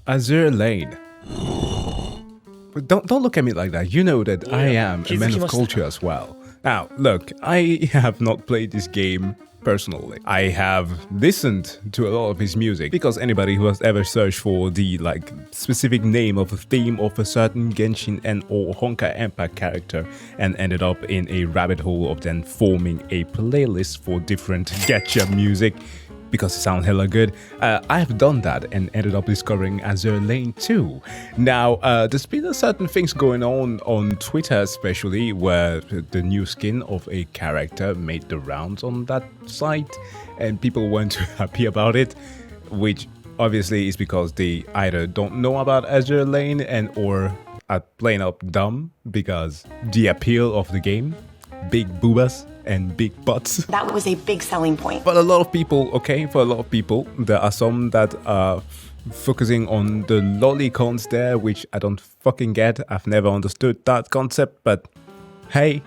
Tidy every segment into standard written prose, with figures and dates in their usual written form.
Azur Lane. But don't look at me like that. You know that I am a man of culture as well. Now, look, I have not played this game personally. I have listened to a lot of his music because anybody who has ever searched for the specific name of a theme of a certain Genshin and or Honkai Impact character and ended up in a rabbit hole of then forming a playlist for different gacha music because it sounds hella good. I have done that and ended up discovering Azur Lane too. Now, there's been certain things going on Twitter especially, where the new skin of a character made the rounds on that site, and people weren't too happy about it, which obviously is because they either don't know about Azur Lane and or are plain up dumb because the appeal of the game, big boobas and big butts. That was a big selling point. But a lot of people, okay, for a lot of people, there are some that are focusing on the lolicons there, which I don't fucking get. I've never understood that concept, but hey,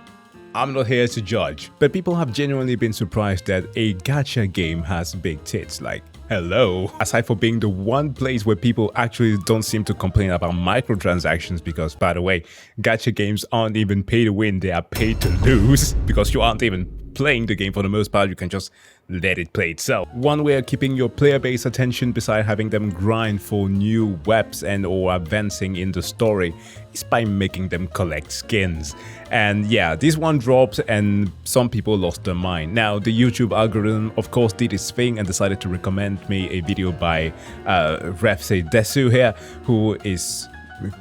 I'm not here to judge. But people have genuinely been surprised that a gacha game has big tits. Like, hello. Aside for being the one place where people actually don't seem to complain about microtransactions, because by the way, gacha games aren't even pay to win, they are pay to lose, because you aren't even playing the game for the most part, you can just let it play itself. One way of keeping your player base attention beside having them grind for new webs and or advancing in the story is by making them collect skins. And yeah, this one dropped and some people lost their mind. Now, the YouTube algorithm of course did its thing and decided to recommend me a video by Desu here, who is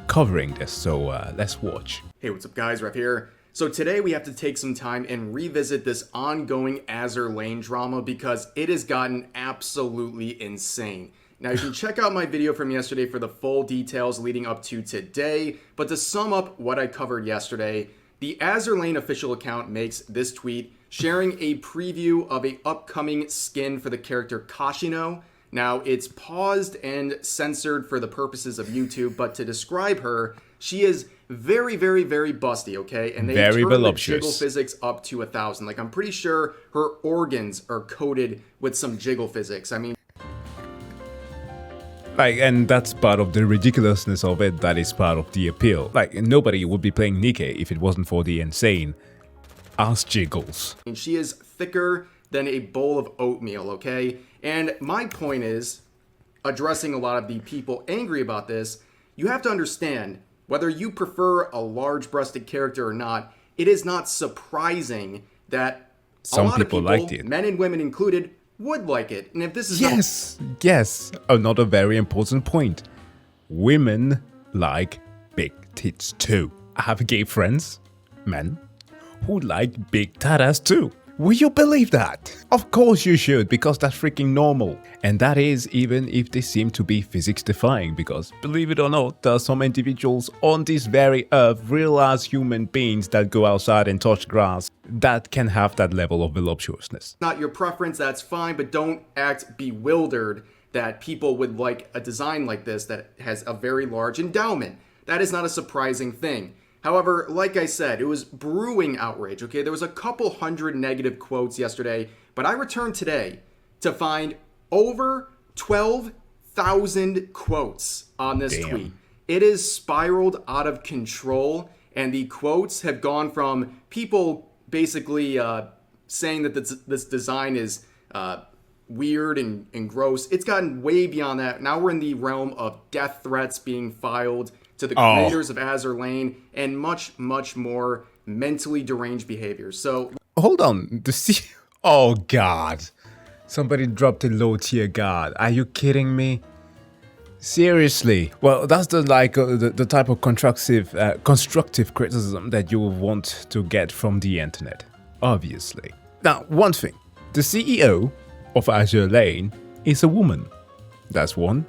covering this, so let's watch. Hey, what's up guys, Ref here. So today we have to take some time and revisit this ongoing Azur Lane drama because it has gotten absolutely insane. Now you can check out my video from yesterday for the full details leading up to today, but to sum up what I covered yesterday, the Azur Lane official account makes this tweet sharing a preview of an upcoming skin for the character Kashino. Now it's paused and censored for the purposes of YouTube, but to describe her, she is very, very, very busty, okay? And they very turn the voluptuous. jiggle physics up to 1,000. Like, I'm pretty sure her organs are coated with some jiggle physics. I mean... and that's part of the ridiculousness of it, that is part of the appeal. Like, nobody would be playing Nikkei if it wasn't for the insane ass jiggles. She is thicker than a bowl of oatmeal, okay? And my point is, addressing a lot of the people angry about this, you have to understand, whether you prefer a large-breasted character or not, it is not surprising that some a lot people of people, liked it, men and women included, would like it. And if this is yes, another very important point. Women like big tits too. I have gay friends, men, who like big tatas too. Will you believe that? Of course you should, because that's freaking normal. And that is even if they seem to be physics defying, because believe it or not, there are some individuals on this very earth, real as human beings that go outside and touch grass, that can have that level of voluptuousness. not your preference, that's fine, but don't act bewildered that people would like a design like this that has a very large endowment. That is not a surprising thing. However, like I said, it was brewing outrage, okay? There was a couple hundred negative quotes yesterday, but I returned today to find over 12,000 quotes on this tweet. It is spiraled out of control, and the quotes have gone from people basically saying that this design is weird and gross. It's gotten way beyond that. Now we're in the realm of death threats being filed to the creators of Azur Lane, and much, much more mentally deranged behaviors. So hold on, oh god, somebody dropped a low tier god. Are you kidding me? Seriously? Well, that's the type of constructive criticism that you want to get from the internet, obviously. Now, one thing, the CEO of Azur Lane is a woman. That's one.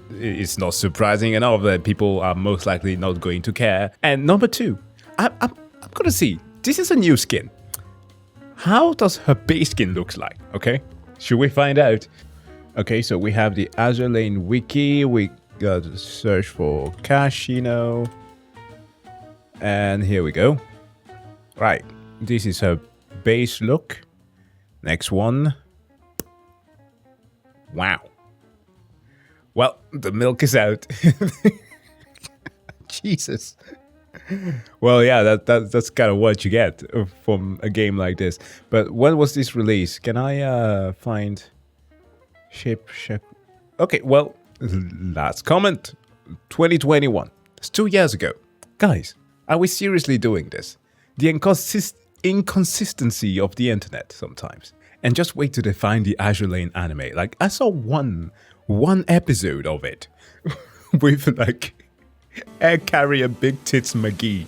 It's not surprising enough that people are most likely not going to care. And number two, I'm gonna see. This is a new skin. How does her base skin looks like? Okay, should we find out? Okay, so we have the Azur Lane wiki. We got to search for Kashino, and here we go. Right, this is her base look. Next one. Wow. Well, the milk is out. Jesus. Well, yeah, that's kind of what you get from a game like this. But when was this released? Can I find ship? Okay, well, last comment, 2021. It's 2 years ago. Guys, are we seriously doing this? The inconsistency of the internet sometimes. And just wait till they find the Azur Lane anime. Like, I saw one episode of it with like air carrier big tits McGee.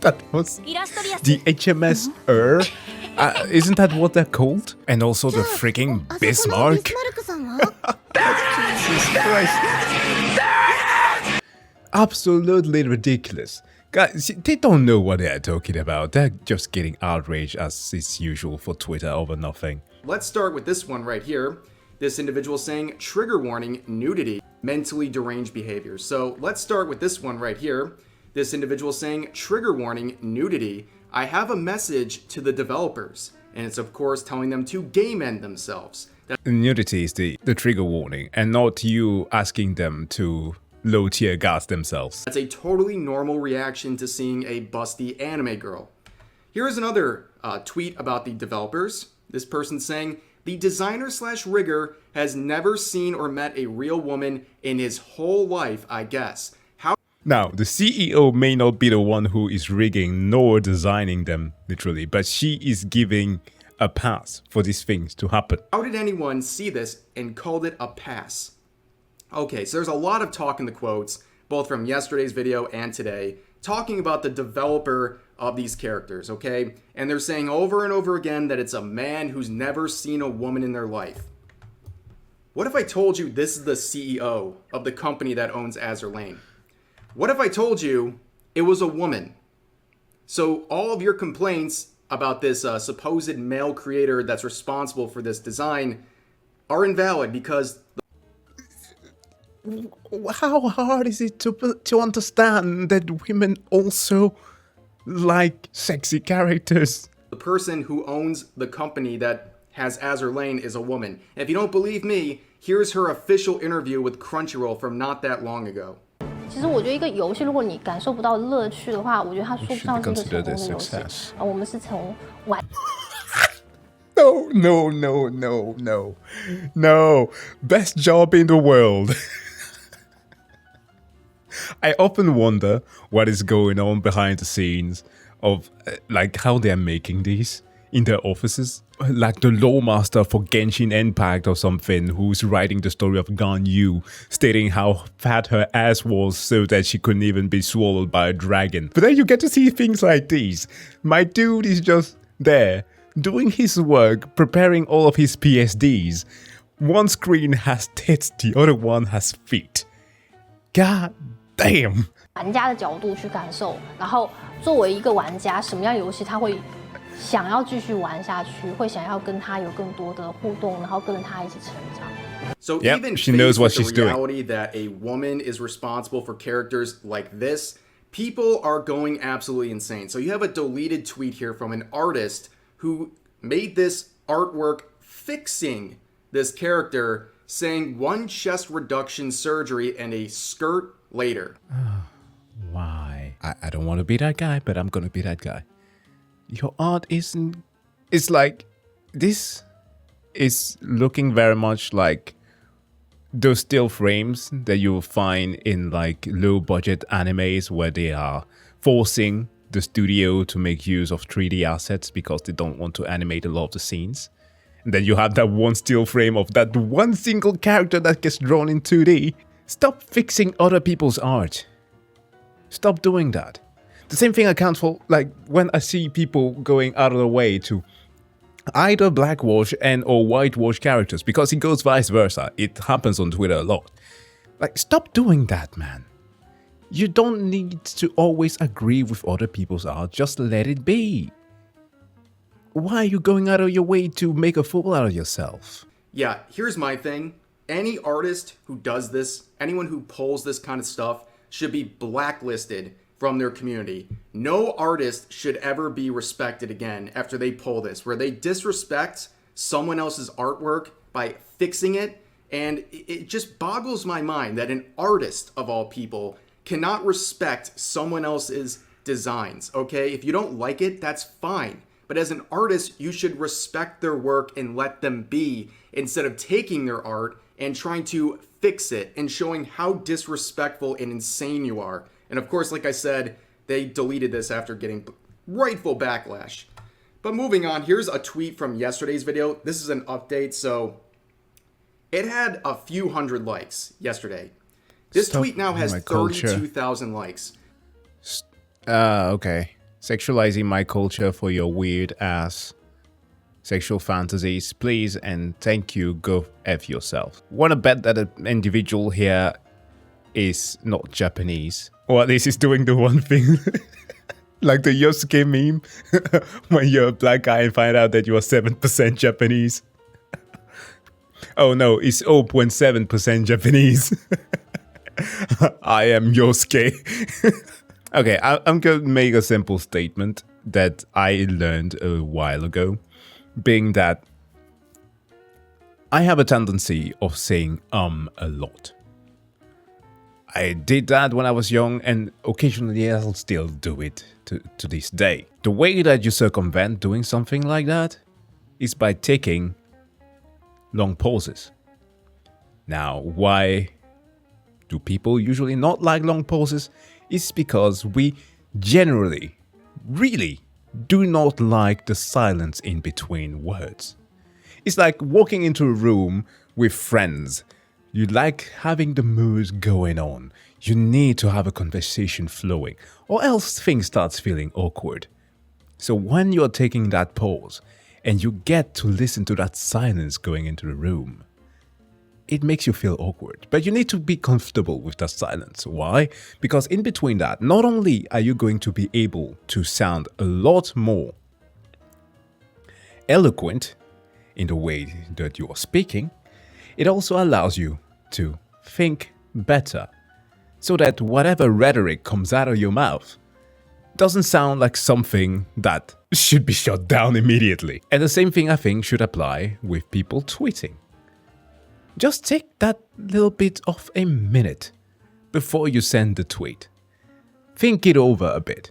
That was the HMS isn't that what they're called? And also the freaking Bismarck. Jesus Christ. Absolutely ridiculous. Guys, they don't know what they're talking about. They're just getting outraged as is usual for Twitter over nothing. Let's start with this one right here. This individual saying, trigger warning, nudity, mentally deranged behavior. So let's start with this one right here. This individual saying, trigger warning, nudity. I have a message to the developers. And it's of course telling them to game end themselves. Nudity is the trigger warning and not you asking them to low tier gas themselves. That's a totally normal reaction to seeing a busty anime girl. Here's another tweet about the developers. This person saying, the designer/rigger has never seen or met a real woman in his whole life, I guess. Now, the CEO may not be the one who is rigging nor designing them, literally, but she is giving a pass for these things to happen. How did anyone see this and called it a pass? Okay, so there's a lot of talk in the quotes, both from yesterday's video and today, talking about the developer of these characters, okay? And they're saying over and over again that it's a man who's never seen a woman in their life. What if I told you this is the CEO of the company that owns Azur Lane? What if I told you it was a woman? So all of your complaints about this supposed male creator that's responsible for this design are invalid because... How hard is it to understand that women also like sexy characters? The person who owns the company that has Azur Lane is a woman. And if you don't believe me, here's her official interview with Crunchyroll from not that long ago. 其实我觉得一个游戏，如果你感受不到乐趣的话，我觉得它说不上是一个成功的游戏。我们是从玩。No. Best job in the world. I often wonder what is going on behind the scenes of like how they're making these in their offices. Like the lawmaster for Genshin Impact or something who's writing the story of Ganyu, stating how fat her ass was so that she couldn't even be swallowed by a dragon. But then you get to see things like these. My dude is just there, doing his work, preparing all of his PSDs. One screen has tits, the other one has feet. God damn. 玩家的角度去感受，然后作为一个玩家，什么样的游戏他会想要继续玩下去，会想要跟他有更多的互动，然后跟着他一起成长。So yep, even she knows what she's the doing. reality that a woman is responsible for characters like this, people are going absolutely insane. So you have a deleted tweet here from an artist who made this artwork fixing this character, saying 1 chest reduction surgery and a skirt later. Why? I don't want to be that guy, but I'm gonna be that guy. Your art isn't... It's like... This is looking very much like those still frames that you'll find in like low-budget animes where they are forcing the studio to make use of 3D assets because they don't want to animate a lot of the scenes. And then you have that one still frame of that one single character that gets drawn in 2D. Stop fixing other people's art. Stop doing that. The same thing accounts for, like, when I see people going out of the way to either blackwash and or whitewash characters, because it goes vice versa. It happens on Twitter a lot. Like, stop doing that, man. You don't need to always agree with other people's art. Just let it be. Why are you going out of your way to make a fool out of yourself? Yeah, here's my thing. Any artist who does this, anyone who pulls this kind of stuff, should be blacklisted from their community. No artist should ever be respected again after they pull this, where they disrespect someone else's artwork by fixing it And it just boggles my mind that an artist, of all people, cannot respect someone else's designs, okay? If you don't like it, that's fine. But as an artist, you should respect their work and let them be, instead of taking their art and trying to fix it and showing how disrespectful and insane you are. And of course, like I said, they deleted this after getting rightful backlash. But moving on, here's a tweet from yesterday's video. This is an update, so it had a few hundred likes yesterday. This tweet now has 32,000 likes. Okay. Sexualizing my culture for your weird ass sexual fantasies, please and thank you, go F yourself. Wanna bet that an individual here is not Japanese? Or at least he's doing the one thing like the Yosuke meme when you're a black guy and find out that you are 7% Japanese. Oh no, it's 0.7% Japanese. I am Yosuke. Okay, I'm going to make a simple statement that I learned a while ago, being that I have a tendency of saying a lot. I did that when I was young, and occasionally I'll still do it to this day. The way that you circumvent doing something like that is by taking long pauses. Now, why do people usually not like long pauses? It's because we generally, really do not like the silence in between words. It's like walking into a room with friends. You like having the mood going on. You need to have a conversation flowing, or else things starts feeling awkward. So when you're taking that pause and you get to listen to that silence going into the room, it makes you feel awkward, but you need to be comfortable with that silence. Why? Because in between that, not only are you going to be able to sound a lot more eloquent in the way that you are speaking, it also allows you to think better, so that whatever rhetoric comes out of your mouth doesn't sound like something that should be shut down immediately. And the same thing I think should apply with people tweeting. Just take that little bit of a minute before you send the tweet. Think it over a bit.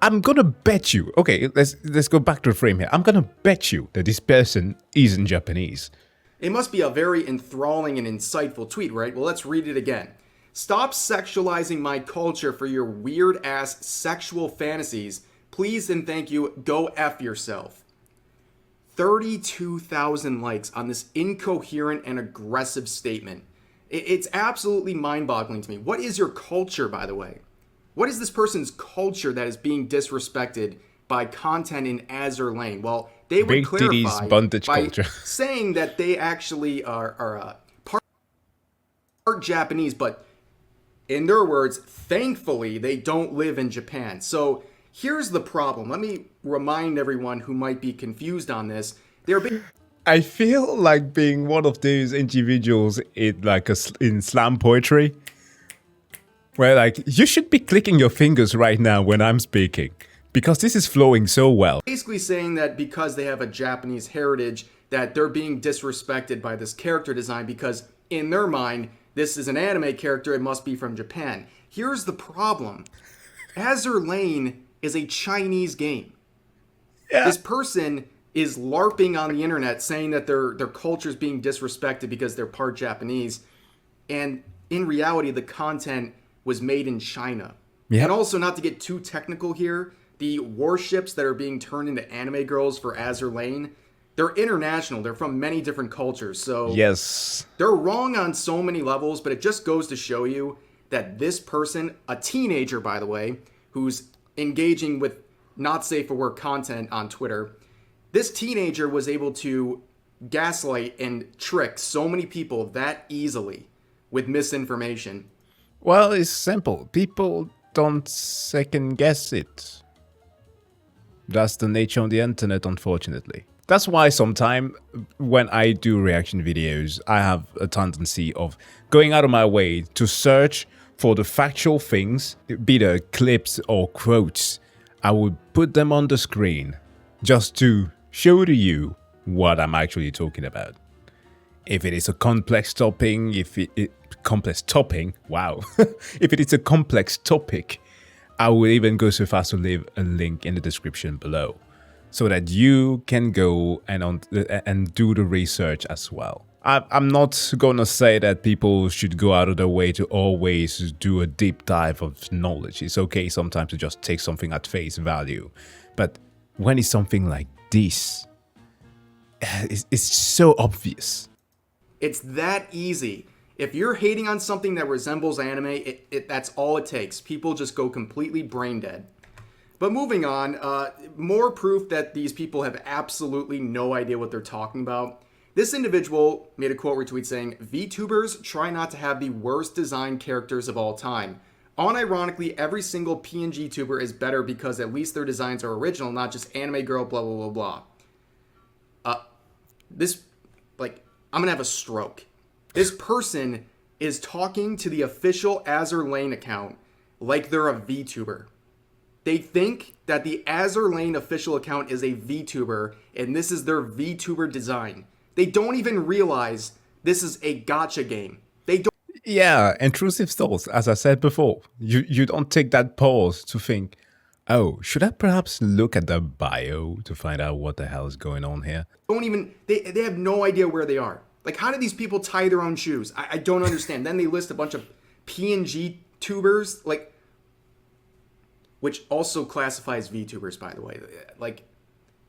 I'm gonna bet you, okay, let's go back to the frame here. I'm gonna bet you that this person isn't Japanese. It must be a very enthralling and insightful tweet, right? Well, let's read it again. Stop sexualizing my culture for your weird-ass sexual fantasies. Please and thank you, go F yourself. 32,000 likes on this incoherent and aggressive statement. It's absolutely mind-boggling to me. What is your culture, by the way? What is this person's culture that is being disrespected by content in Azur Lane? Well, they would Big clarify bondage by culture. saying that they actually are part Japanese, but in their words, thankfully, they don't live in Japan. So here's the problem. Let me remind everyone who might be confused on this. I feel like being one of those individuals in slam poetry, where like you should be clicking your fingers right now when I'm speaking, because this is flowing so well. Basically saying that because they have a Japanese heritage, that they're being disrespected by this character design because in their mind, this is an anime character, it must be from Japan. Here's the problem. Azur Lane is a Chinese game. Yeah. This person is LARPing on the internet saying that their culture is being disrespected because they're part Japanese. And in reality, the content was made in China. Yep. And also, not to get too technical here, the warships that are being turned into anime girls for Azur Lane, they're international. They're from many different cultures. So yes, they're wrong on so many levels, but it just goes to show you that this person, a teenager, by the way, who's engaging with not safe for work content on Twitter, this teenager was able to gaslight and trick so many people that easily with misinformation. Well, it's simple. People don't second guess it. That's the nature of the internet, unfortunately. That's why sometimes when I do reaction videos, I have a tendency of going out of my way to search for the factual things, be they clips or quotes. I would put them on the screen just to show to you what I'm actually talking about. If it is a complex topping, complex topping, wow. If it is a complex topic, I will even go so far to leave a link in the description below, so that you can go and do the research as well. I'm not gonna say that people should go out of their way to always do a deep dive of knowledge. It's okay sometimes to just take something at face value, but when it's something like this, it's so obvious. It's that easy. If you're hating on something that resembles anime, that's all it takes. People just go completely brain dead. But moving on, more proof that these people have absolutely no idea what they're talking about. This individual made a quote retweet saying, "VTubers try not to have the worst design characters of all time. Unironically, every single PNG tuber is better because at least their designs are original, not just anime girl, blah, blah, blah, blah." I'm gonna have a stroke. This person is talking to the official Azur Lane account like they're a VTuber. They think that the Azur Lane official account is a VTuber, and this is their VTuber design. They don't even realize this is a gacha game. They don't. Yeah, intrusive thoughts, as I said before. You don't take that pause to think, oh, should I perhaps look at the bio to find out what the hell is going on here? They have no idea where they are. Like, how do these people tie their own shoes? I don't understand. Then they list a bunch of PNG tubers, like, which also classifies VTubers, by the way. Like,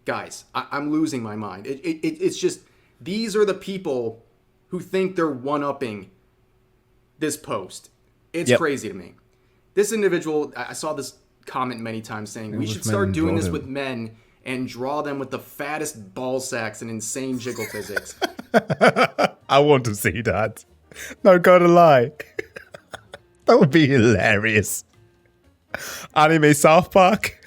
guys, I'm losing my mind. It's just, these are the people who think they're one-upping this post. It's crazy to me. This individual, I saw this comment many times saying, we should start doing this with men and draw them with the fattest ball sacks and insane jiggle physics. I want to see that. Not gonna lie. That would be hilarious. Anime South Park.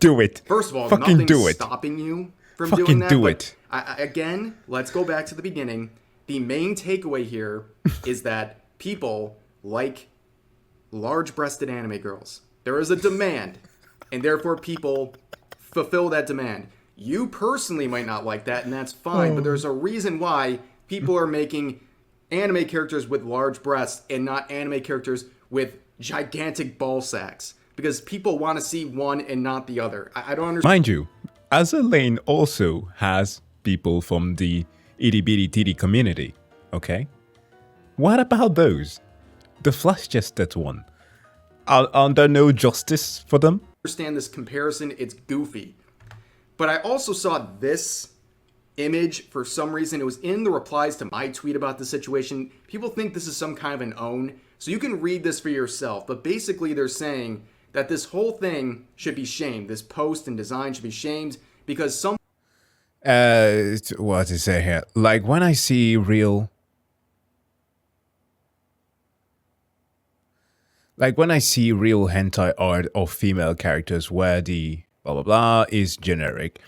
Do it. First of all, fucking nothing's do it. stopping you from Fucking doing that. do it. Again, let's go back to the beginning. The main takeaway here is that people like large-breasted anime girls. There is a demand, and therefore people fulfill that demand. You personally might not like that, and that's fine, but there's a reason why people are making anime characters with large breasts and not anime characters with gigantic ball sacks. Because people want to see one and not the other. I don't understand. Mind you, Azur Lane also has people from the itty bitty titty community, okay? What about those? The flash-chested one. Are there no justice for them? Understand this comparison, it's goofy. But I also saw this image for some reason. It was in the replies to my tweet about the situation. People think this is some kind of an own, so you can read this for yourself. But basically they're saying that this whole thing should be shamed. This post and design should be shamed because some... what to say here? Like when I see real... Like when I see real hentai art of female characters where the blah blah blah is generic,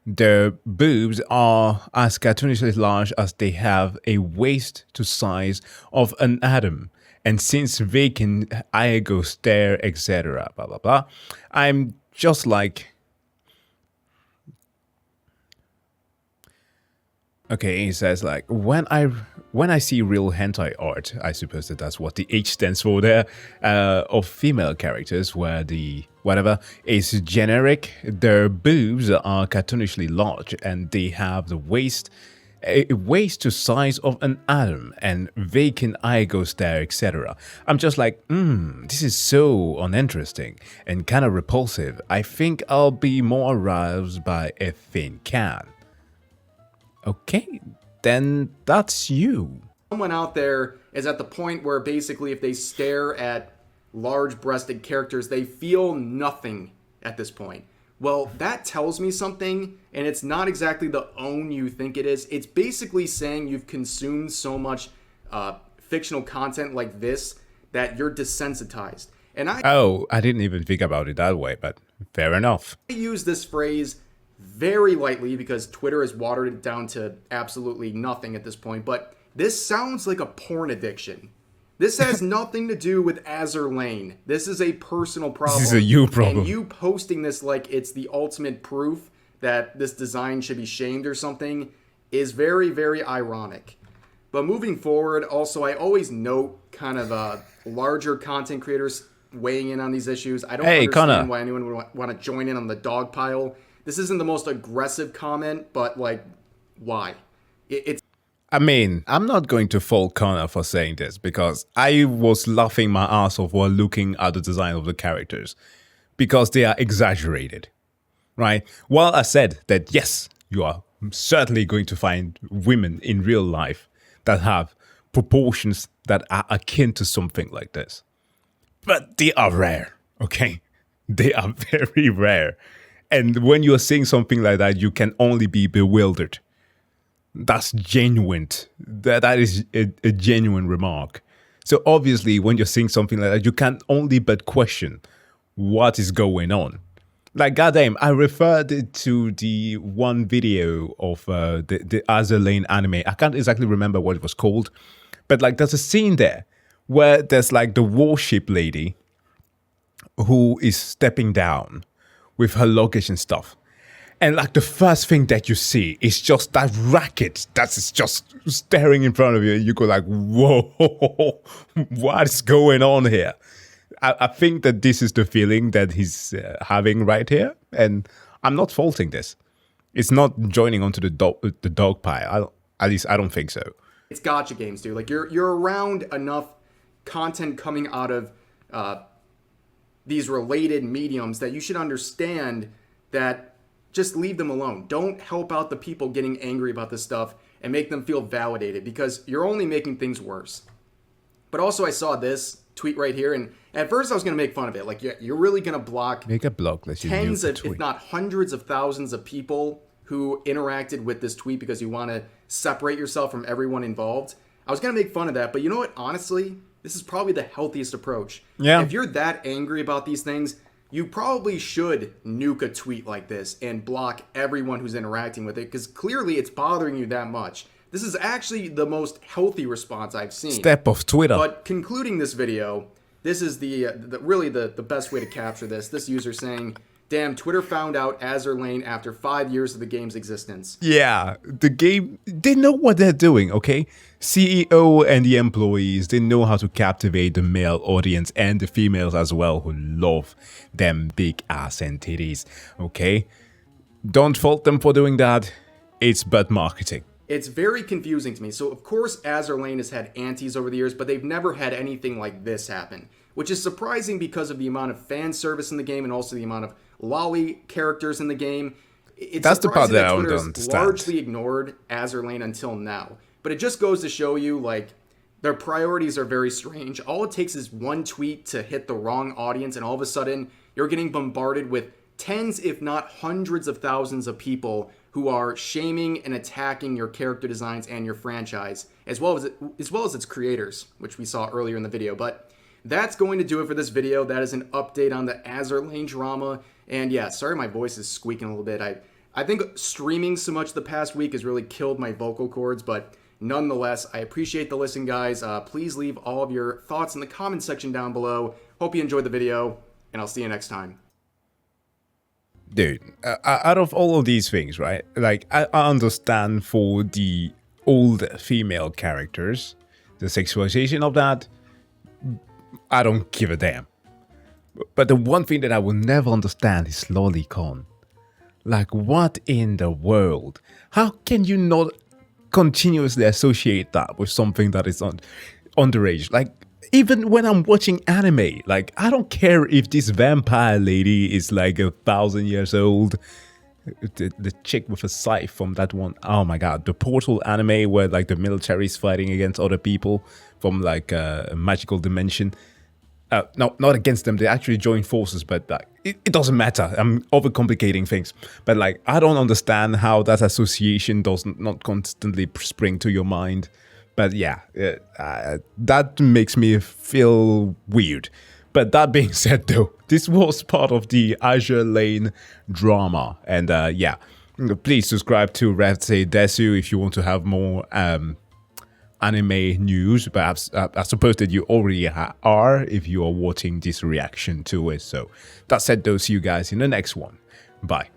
their boobs are as cartoonishly large as they have a waist to size of an atom. And since they can go stare, etc., blah blah blah, I'm just like, okay. He says like when I see real hentai art, I suppose that's what the H stands for there, of female characters where the whatever is generic, their boobs are cartoonishly large and they have the waist. A waist to size of an atom and they can go stare, etc. I'm just like, this is so uninteresting and kind of repulsive. I think I'll be more aroused by a thin can. Okay, then that's you. Someone out there is at the point where basically if they stare at large-breasted characters, they feel nothing at this point. Well, that tells me something, and it's not exactly the own you think it is. It's basically saying you've consumed so much fictional content like this that you're desensitized. And I didn't even think about it that way, but fair enough. I use this phrase very lightly because Twitter has watered it down to absolutely nothing at this point, but this sounds like a porn addiction. This has nothing to do with Azur Lane. This is a personal problem. This is a you problem. And you posting this like it's the ultimate proof that this design should be shamed or something is very, very ironic. But moving forward, also, I always note kind of larger content creators weighing in on these issues. I don't understand Connor. why anyone would want to join in on the dog pile. This isn't the most aggressive comment, but like, why? It's I mean, I'm not going to fault Connor for saying this because I was laughing my ass off while looking at the design of the characters because they are exaggerated, right? While I said that, yes, you are certainly going to find women in real life that have proportions that are akin to something like this. But they are rare, okay? They are very rare. And when you're seeing something like that, you can only be bewildered. That's genuine. That is a genuine remark. So obviously, when you're seeing something like that, you can't only but question what is going on. Like, goddamn, I referred it to the one video of the Azur Lane anime. I can't exactly remember what it was called. But, like, there's a scene there where there's, like, the warship lady who is stepping down with her luggage and stuff. And like the first thing that you see is just that racket that's just staring in front of you. And you go like, whoa, what is going on here? I think that this is the feeling that he's having right here. And I'm not faulting this. It's not joining onto the dog pile. At least I don't think so. It's gotcha games, dude. Like you're around enough content coming out of these related mediums that you should understand that just leave them alone. Don't help out the people getting angry about this stuff and make them feel validated because you're only making things worse. But also I saw this tweet right here and at first I was going to make fun of it. Like you're really going to block Make a blog, tens of, if not hundreds of thousands of people who interacted with this tweet because you want to separate yourself from everyone involved. I was going to make fun of that, but you know what? Honestly, this is probably the healthiest approach. Yeah. If you're that angry about these things, you probably should nuke a tweet like this and block everyone who's interacting with it because clearly it's bothering you that much. This is actually the most healthy response I've seen. Step of Twitter. But concluding this video, this is really the best way to capture this. This user saying, damn, Twitter found out Azur Lane after 5 years of the game's existence. Yeah, the game, they know what they're doing, okay? CEO and the employees, they know how to captivate the male audience and the females as well who love them big ass and titties, okay? Don't fault them for doing that. It's but marketing. It's very confusing to me. So, of course, Azur Lane has had antis over the years, but they've never had anything like this happen, which is surprising because of the amount of fan service in the game and also the amount of lolly characters in the game. It's That's the part that I don't Twitter's understand. largely ignored Azur Lane until now. But it just goes to show you, like, their priorities are very strange. All it takes is one tweet to hit the wrong audience, and all of a sudden, you're getting bombarded with tens, if not hundreds of thousands of people who are shaming and attacking your character designs and your franchise, as well as its creators, which we saw earlier in the video. But that's going to do it for this video. That is an update on the Azur Lane drama. And yeah, sorry my voice is squeaking a little bit. I think streaming so much the past week has really killed my vocal cords, but nonetheless, I appreciate the listen, guys. Please leave all of your thoughts in the comment section down below. Hope you enjoyed the video, and I'll see you next time. Dude, out of all of these things, right? Like, I understand for the old female characters, the sexualization of that, I don't give a damn. But the one thing that I will never understand is lolicon. Like, what in the world? How can you not continuously associate that with something that is underage? Like, even when I'm watching anime, like, I don't care if this vampire lady is like 1,000 years old. The chick with a scythe from that one, oh my god, the Portal anime where like the military is fighting against other people from like a magical dimension. No, not against them. They actually join forces, but it doesn't matter. I'm overcomplicating things. But like, I don't understand how that association does not constantly spring to your mind. But yeah, that makes me feel weird. But that being said, though, this was part of the Azur Lane drama. And yeah, please subscribe to Revse Desu if you want to have more anime news. Perhaps I suppose that you already are if you are watching this reaction to it. So that said, though, see you guys in the next one. Bye.